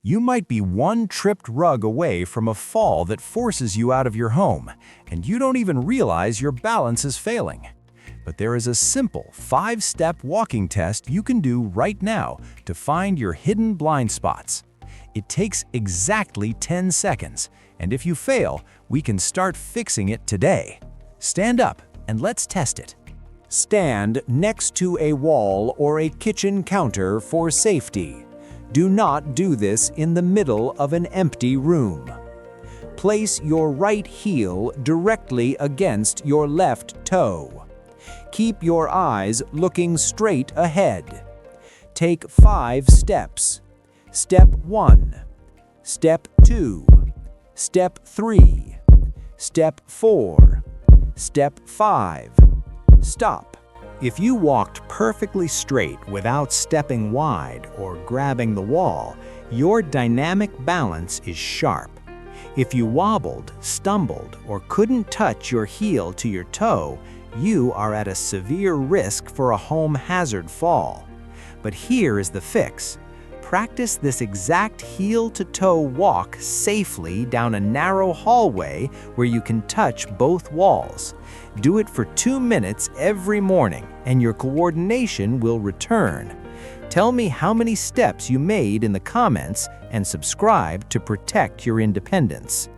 You might be one tripped rug away from a fall that forces you out of your home, and you don't even realize your balance is failing. But there is a simple 5-step walking test you can do right now to find your hidden blind spots. It takes exactly 10 seconds, and if you fail, we can start fixing it today. Stand up and let's test it. Stand next to a wall or a kitchen counter for safety. Do not do this in the middle of an empty room. Place your right heel directly against your left toe. Keep your eyes looking straight ahead. Take 5 steps. Step 1. Step 2. Step 3. Step 4. Step 5. Stop. If you walked perfectly straight without stepping wide or grabbing the wall, your dynamic balance is sharp. If you wobbled, stumbled, or couldn't touch your heel to your toe, you are at a severe risk for a home hazard fall. But here is the fix. Practice this exact heel-to-toe walk safely down a narrow hallway where you can touch both walls. Do it for 2 minutes every morning, and your coordination will return. Tell me how many steps you made in the comments and subscribe to protect your independence.